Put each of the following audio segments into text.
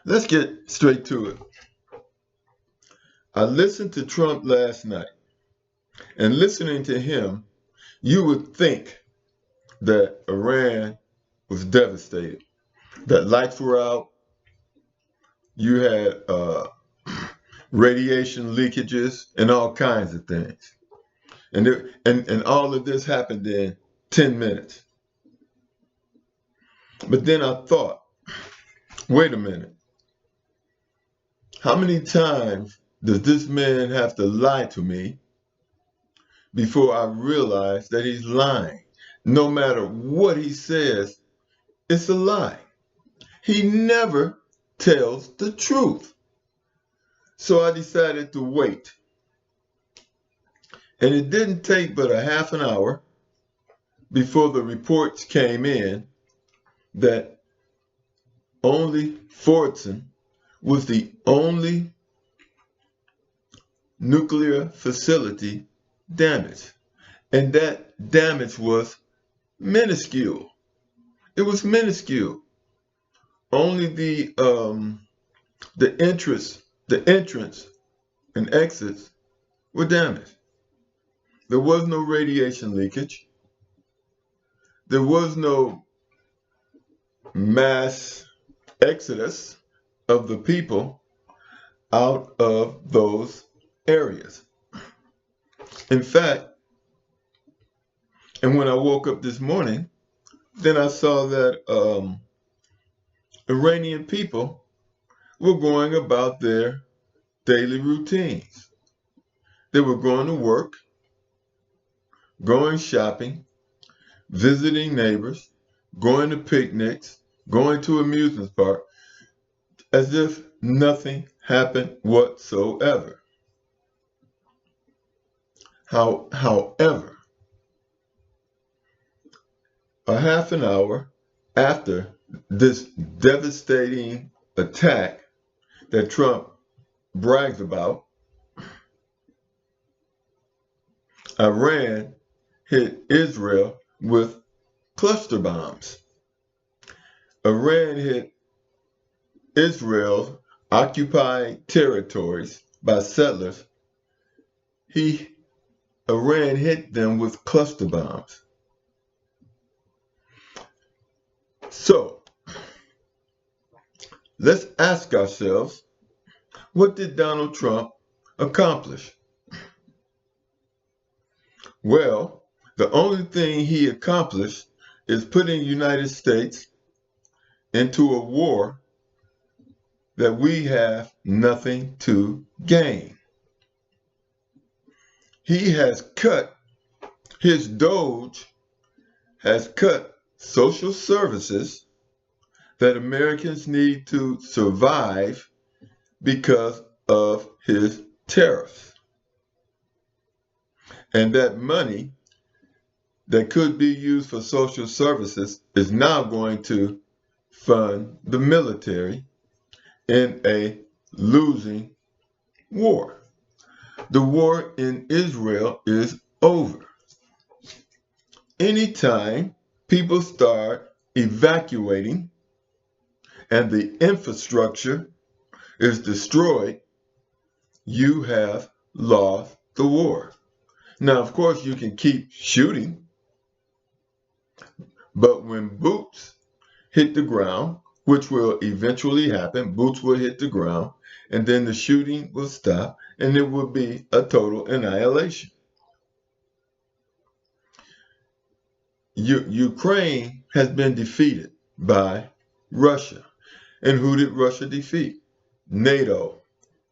Let's get straight to it. I listened to Trump last night, and listening to him, you would think that Iran was devastated, that lights were out, you had radiation leakages, and all kinds of things. And all of this happened in 10 minutes. But then I thought, wait a minute. How many times does this man have to lie to me before I realize that he's lying? No matter what he says, it's a lie. He never tells the truth. So I decided to wait. And it didn't take but a half an hour before the reports came in that only Fordson was the only nuclear facility damaged. And that damage was minuscule. It was minuscule. Only the entrance and exits were damaged. There was no radiation leakage. There was no mass exodus of the people out of those areas. In fact, and when I woke up this morning, then I saw that Iranian people were going about their daily routines. They were going to work, going shopping, visiting neighbors, going to picnics, going to amusement parks, as if nothing happened whatsoever. However, a half an hour after this devastating attack that Trump brags about, Iran hit Israel with cluster bombs. Iran hit Israel's occupied territories by settlers. Iran hit them with cluster bombs. So, let's ask ourselves, what did Donald Trump accomplish? Well, the only thing he accomplished is putting the United States into a war that we have nothing to gain. He has cut, his Doge has cut social services that Americans need to survive because of his tariffs. And that money that could be used for social services is now going to fund the military in a losing war. The war in Israel is over. Anytime people start evacuating and the infrastructure is destroyed, you have lost the war. Now, of course, you can keep shooting, but when boots hit the ground, which will eventually happen, boots will hit the ground, and then the shooting will stop, and it will be a total annihilation. Ukraine has been defeated by Russia. And who did Russia defeat? NATO,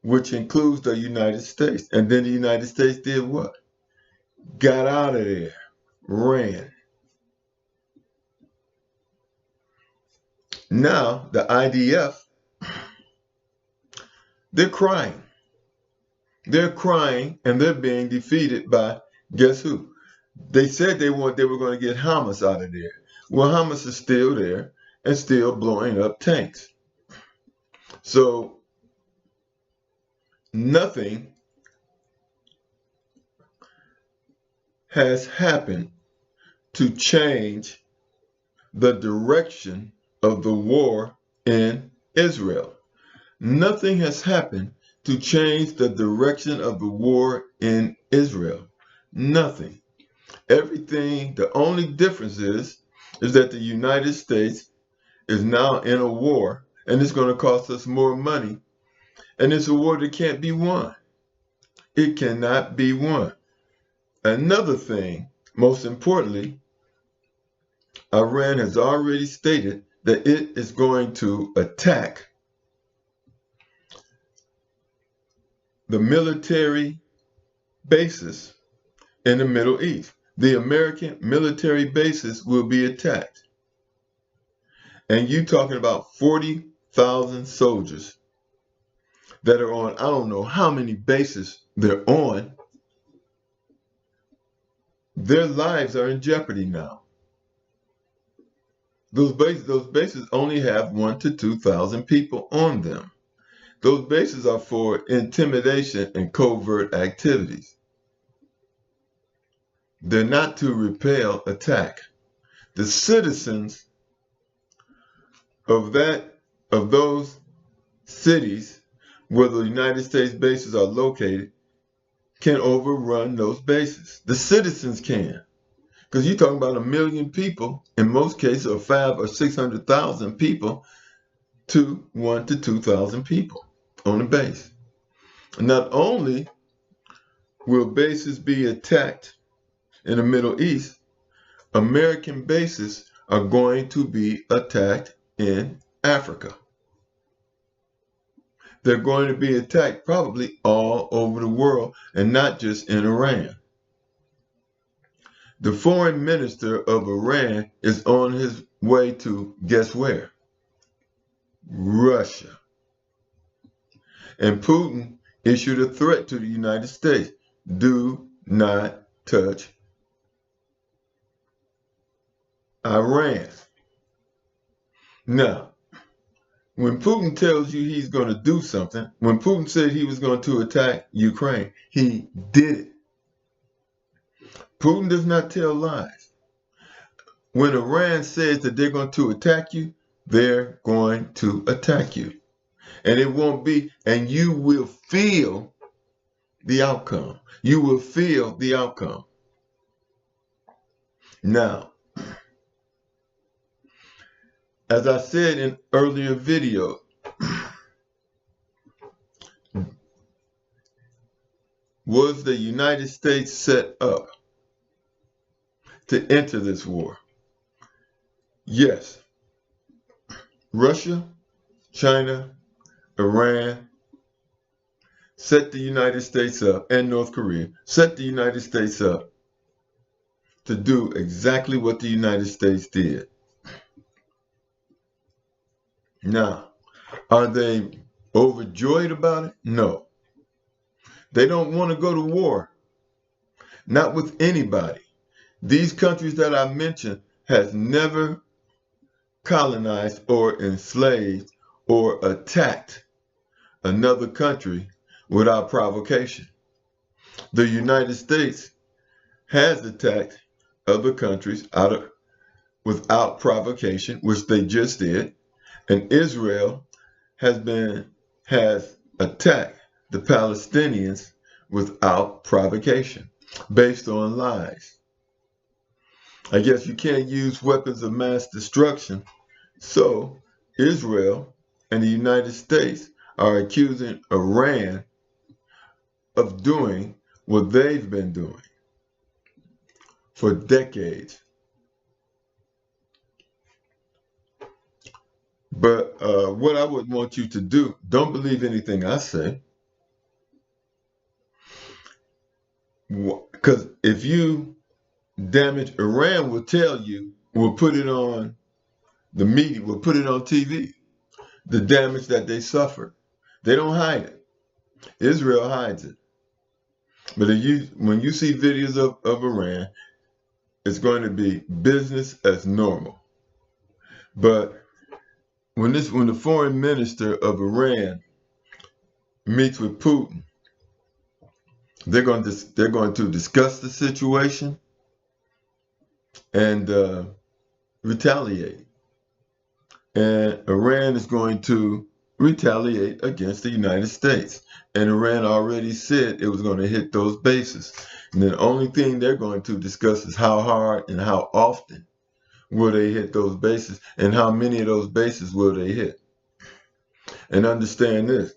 which includes the United States. And then the United States did what? Got out of there, ran. Now, the IDF, they're crying. They're crying and they're being defeated by, guess who? They said they were going to get Hamas out of there. Well, Hamas is still there and still blowing up tanks. So nothing has happened to change the direction of the war in Israel. Nothing has happened to change the direction of the war in Israel. Nothing. Everything, the only difference is that the United States is now in a war, and it's going to cost us more money, and it's a war that can't be won. It cannot be won. Another thing, most importantly, Iran has already stated that it is going to attack the military bases in the Middle East. The American military bases will be attacked. And you talking about 40,000 soldiers that are on, I don't know how many bases they're on. Their lives are in jeopardy now. Those bases only have 1,000 to 2,000 people on them. Those bases are for intimidation and covert activities. They're not to repel attack. The citizens of those cities where the United States bases are located can overrun those bases. The citizens can. Because you're talking about 1 million people, in most cases, or 500,000 or 600,000 people to 1,000 to 2,000 people on a base. Not only will bases be attacked in the Middle East, American bases are going to be attacked in Africa. They're going to be attacked probably all over the world and not just in Iran. The foreign minister of Iran is on his way to, guess where? Russia. And Putin issued a threat to the United States. Do not touch Iran. Now, when Putin tells you he's going to do something, when Putin said he was going to attack Ukraine, he did it. Putin does not tell lies. When Iran says that they're going to attack you, they're going to attack you. And it won't be, and you will feel the outcome. You will feel the outcome. Now, as I said in earlier video, was the United States set up to enter this war? Yes. Russia, China, Iran set the United States up, and North Korea set the United States up to do exactly what the United States did. Now, are they overjoyed about it? No. They don't want to go to war. Not with anybody. These countries that I mentioned has never colonized or enslaved or attacked another country without provocation. The United States has attacked other countries without provocation, which they just did, and Israel has attacked the Palestinians without provocation, based on lies. I guess you can't use weapons of mass destruction, so Israel and the United States are accusing Iran of doing what they've been doing for decades. But what I would want you to do, don't believe anything I say. Because if you damage Iran, will tell you, will put it on the media, will put it on TV, the damage that they suffered. They don't hide it. Israel hides it. But when you see videos of Iran, it's going to be business as normal. But when the foreign minister of Iran meets with Putin, they're going to discuss the situation and retaliate. and Iran is going to retaliate against the United States. And Iran already said it was going to hit those bases. And the only thing they're going to discuss is how hard and how often will they hit those bases, and how many of those bases will they hit. And understand this: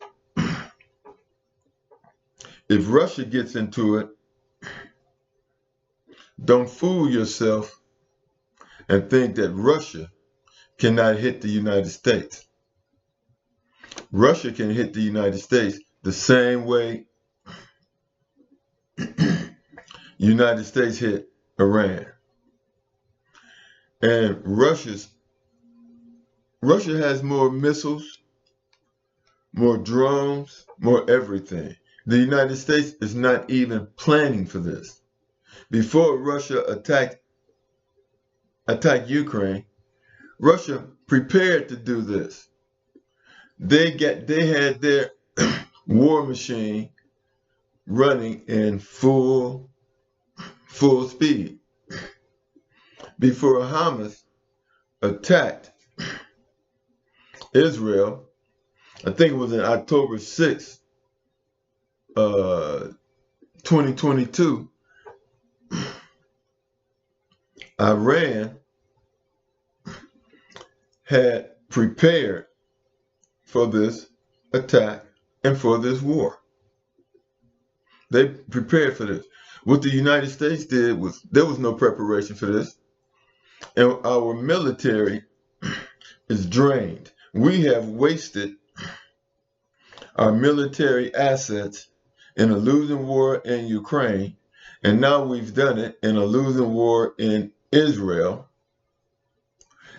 if Russia gets into it, don't fool yourself and think that Russia cannot hit the United States. Russia can hit the United States the same way United States hit Iran. And Russia has more missiles, more drones, more everything. The United States is not even planning for this. Before Russia attacked Ukraine, Russia prepared to do this. They had their war machine running in full speed. Before Hamas attacked Israel, I think it was in October 6th, 2022, Iran had prepared for this attack and for this war. They prepared for this. What the United States did was, there was no preparation for this. And our military is drained. We have wasted our military assets in a losing war in Ukraine, and now we've done it in a losing war in Israel.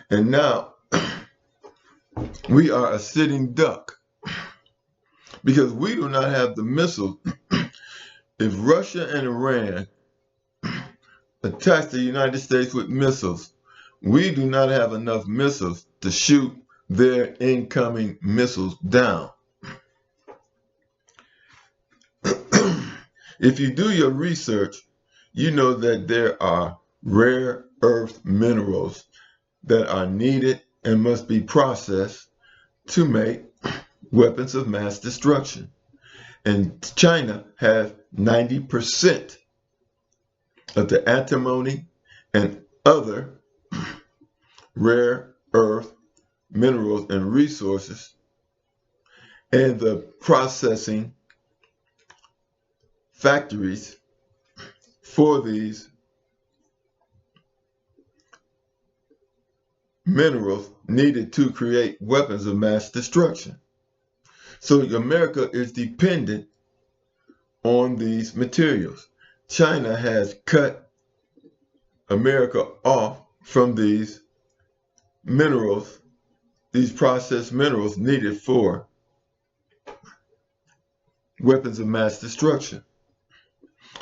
And now we are a sitting duck because we do not have the missiles. If Russia and Iran attack the United States with missiles, we do not have enough missiles to shoot their incoming missiles down. If you do your research, you know that there are rare earth minerals that are needed and must be processed to make weapons of mass destruction. And China has 90% of the antimony and other rare earth minerals and resources, and the processing factories for these minerals needed to create weapons of mass destruction. So America is dependent on these materials. China has cut America off from these minerals, these processed minerals needed for weapons of mass destruction.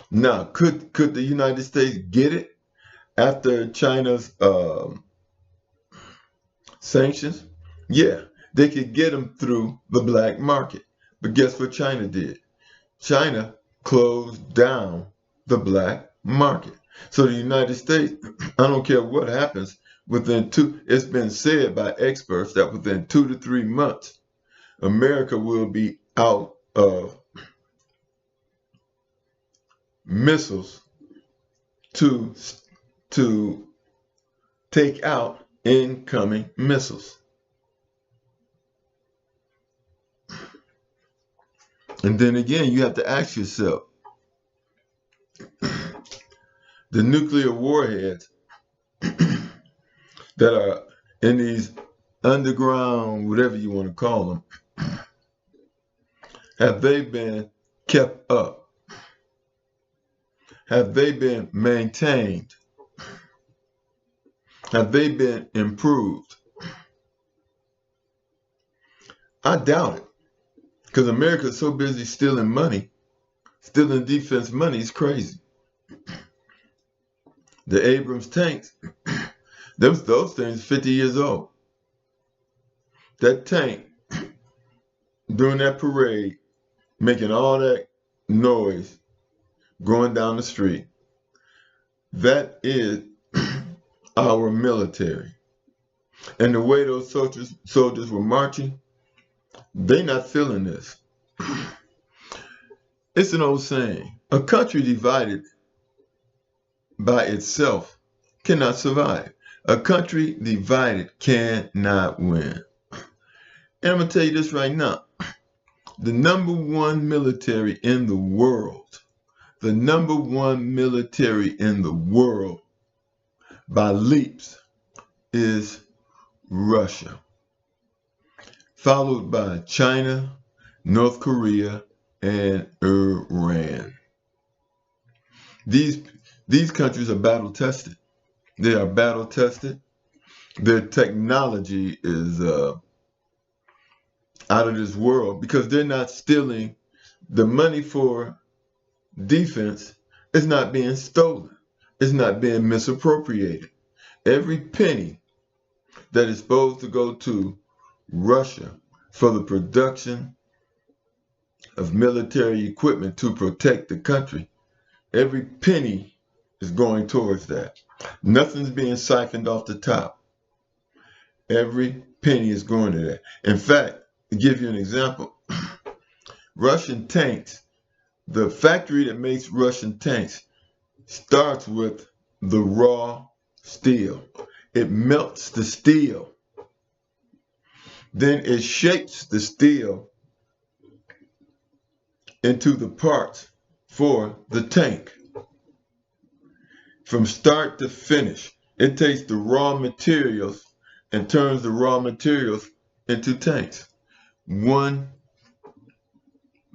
Now, could the United States get it after China's sanctions? Yeah, they could get them through the black market. But guess what China did? China closed down the black market. So the United States, I don't care what happens, it's been said by experts that within 2 to 3 months, America will be out of missiles to take out incoming missiles. And then again, you have to ask yourself, the nuclear warheads that are in these underground, whatever you want to call them, have they been kept up? Have they been maintained? Have they been improved? I doubt it, because America is so busy stealing money, stealing defense money is crazy. The Abrams tanks, those things 50 years old. That tank, during that parade, making all that noise, going down the street, that is our military. And the way those soldiers were marching, they not feeling this. It's an old saying, a country divided by itself cannot survive. A country divided cannot win. And I'm going to tell you this right now. The number one military in the world, the number one military in the world by leaps is Russia, followed by China, North Korea, and Iran. These countries are battle tested. They are battle tested. Their technology is out of this world because they're not stealing. The money for defense is not being stolen. It's not being misappropriated. Every penny that is supposed to go to Russia for the production of military equipment to protect the country, every penny is going towards that. Nothing's being siphoned off the top. Every penny is going to that. In fact, to give you an example, Russian tanks, the factory that makes Russian tanks starts with the raw steel. It melts the steel. Then it shapes the steel into the parts for the tank. From start to finish, it takes the raw materials and turns the raw materials into tanks. One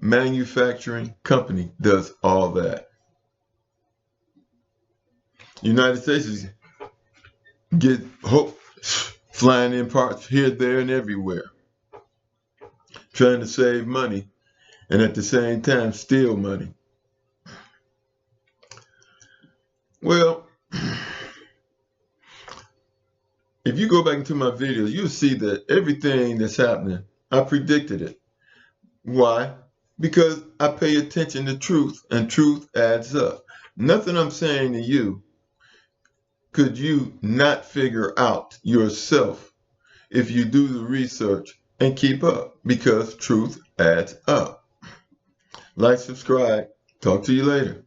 manufacturing company does all that. United States is flying in parts here, there, and everywhere, trying to save money and at the same time steal money. Well, if you go back into my videos, you'll see that everything that's happening, I predicted it. Why? Because I pay attention to truth, and truth adds up. Nothing I'm saying to you could you not figure out yourself if you do the research and keep up, because truth adds up. Like, subscribe. Talk to you later.